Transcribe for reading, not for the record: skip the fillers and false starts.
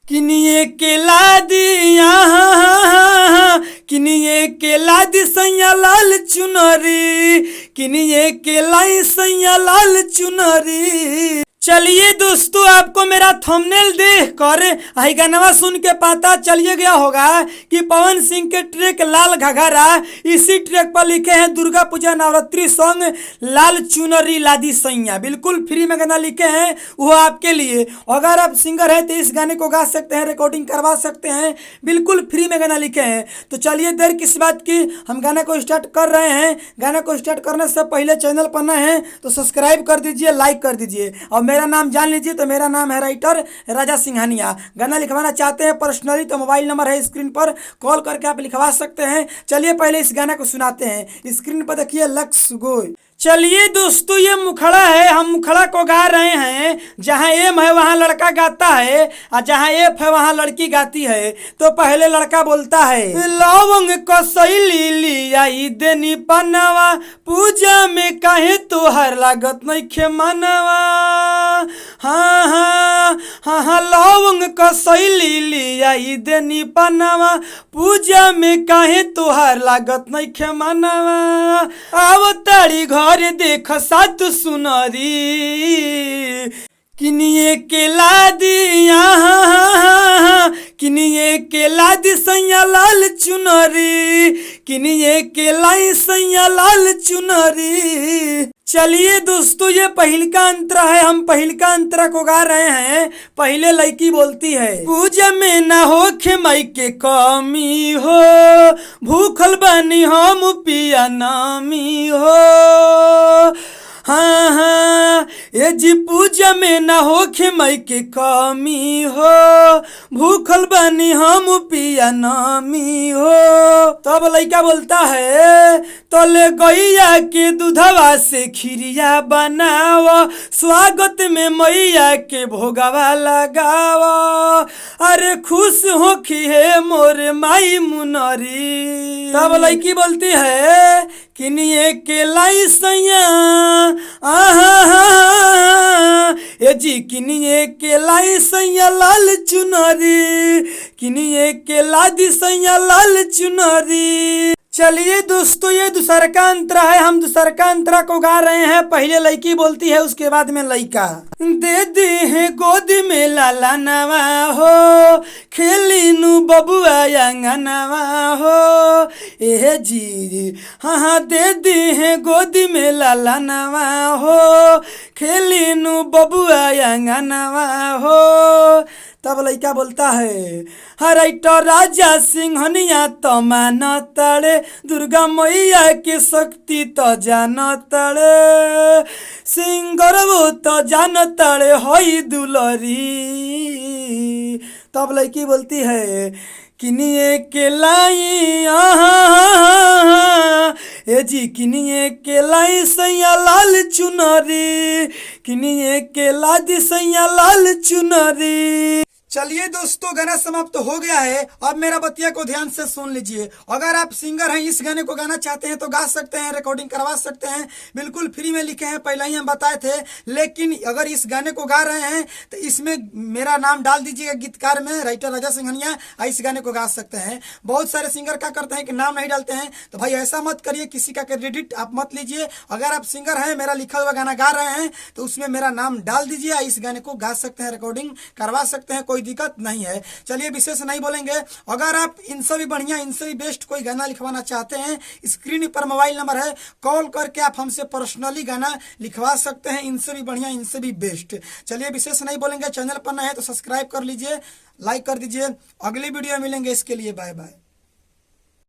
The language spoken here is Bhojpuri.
किनिए के ला दिया किनिए के ला दी सैया लाल चुनरी, किनिए के लाई सैया लाल चुनरी। चलिए दोस्तों, आपको मेरा थंबनेल देख कर आई गाना सुन के पता चलिए गया होगा कि पवन सिंह के ट्रैक लाल घघरा, इसी ट्रैक पर लिखे हैं दुर्गा पूजा नवरात्रि सॉन्ग लाल चुनरी लादी सैया। बिल्कुल फ्री में गाना लिखे हैं, वो आपके लिए। अगर आप सिंगर हैं तो इस गाने को गा सकते हैं, रिकॉर्डिंग करवा सकते हैं, बिल्कुल फ्री में गाना लिखे हैं। तो चलिए देर किस बात की, हम गाने को स्टार्ट कर रहे हैं। गाने को स्टार्ट करने से पहले चैनल पर नए हैं तो सब्सक्राइब कर दीजिए, लाइक कर दीजिए और मेरा नाम जान लीजिए। तो मेरा नाम है राइटर राजा सिंघानिया। गाना लिखवाना चाहते हैं पर्सनली तो मोबाइल नंबर है स्क्रीन पर, कॉल करके आप लिखवा सकते हैं। चलिए पहले इस गाने को सुनाते हैं। स्क्रीन पर देखिए लक्स गोय। चलिए दोस्तों, ये मुखड़ा है, हम मुखड़ा को गा रहे हैं। जहाँ एम है वहाँ लड़का गाता है और जहाँ एफ है वहाँ लड़की गाती है। तो पहले लड़का बोलता है, लवंग कसैली लियाई देनी पनवा, पूजा में काहे तोहर लागत नइखे मनवा। हाँ हाँ हाँ हाँ, लवंग कसैली लियाई देनी पनवा, पूजा में काहे तोहर लागत नइखे मनवा। आवताड़ी घर देख सात सुनरी, किनिए के ला दिया किनिए के ला दी सैया लाल चुनरी, किनिए के लाई सैया लाल चुनरी। चलिए दोस्तों, ये पहिलका अंतरा है, हम पहिलका अंतरा को गा रहे हैं। पहले लड़की बोलती है, पूजा में ना होखे माई के कमी हो, भूखल बनी हम पिया नामी हो। हाँ हाँ, ये जी पूजा में ना होखे माई के कमी हो, भूखल बनी हम पिया नामी हो। तब लड़का बोलता है, तले गैया के दूधवा से खीरिया बनाव, स्वागत में मैया के भोगवा लगाव, अरे खुश होखी है मोर माई मुनरी। तब लड़की बोलती है, किनिए के लाई सैया ए जी, किनिए के लाई सैया लाल चुनरी, किनिए के लादी सैया लाल चुनरी। चलिए दोस्तों, ये दूसरा का अंतरा है, हम दूसरा का अंतरा को गा रहे हैं। पहले लड़की बोलती है, उसके बाद में लड़का। दे दे है गोदी में लाला नवा हो, खेली नु बबुआ अंगनवा हो। ए जी हाँ हाँ, दे दे है गोदी में लाला नवा हो, खेली नु बबुआ अंगनवा हो। तब लड़का बोलता है, राइटर राजा सिंघनिया तो मान तड़े, दुर्गा मैया के शक्ति तो जान तड़े, सिंगर वो तो जान तड़े होई दुलरी। तब लड़की बोलती है, किनिए के लाई ए जी, किनिए के लाई सैया लाल चुनरी, किनिए के लादी सैया लाल चुनरी। चलिए दोस्तों, गाना समाप्त तो हो गया है। अब मेरा बतिया को ध्यान से सुन लीजिए। अगर आप सिंगर हैं, इस गाने को गाना चाहते हैं तो गा सकते हैं, रिकॉर्डिंग करवा सकते हैं, बिल्कुल फ्री में लिखे हैं, पहले ही हम बताए थे। लेकिन अगर इस गाने को गा रहे हैं तो इसमें मेरा नाम डाल दीजिएगा गीतकार में, राइटर राजा सिंघनिया, इस गाने को गा सकते हैं। बहुत सारे सिंगर क्या करते हैं कि नाम नहीं डालते हैं, तो भाई ऐसा मत करिए, किसी का क्रेडिट आप मत लीजिए। अगर आप सिंगर हैं, मेरा लिखा हुआ गाना गा रहे हैं तो उसमें मेरा नाम डाल दीजिए, इस गाने को गा सकते हैं, रिकॉर्डिंग करवा सकते हैं, कोई दिक्कत नहीं है। चलिए विशेष नहीं बोलेंगे। अगर आप इनसे भी बढ़िया, इनसे भी बेस्ट कोई गाना लिखवाना चाहते हैं, स्क्रीन पर मोबाइल नंबर है, कॉल करके आप हमसे पर्सनली गाना लिखवा सकते हैं। इनसे भी बढ़िया, इनसे भी बेस्ट। चलिए विशेष नहीं बोलेंगे। चैनल पर नए हैं तो सब्सक्राइब कर लीजिए, लाइक कर दीजिए। अगली वीडियो मिलेंगे, इसके लिए बाय बाय।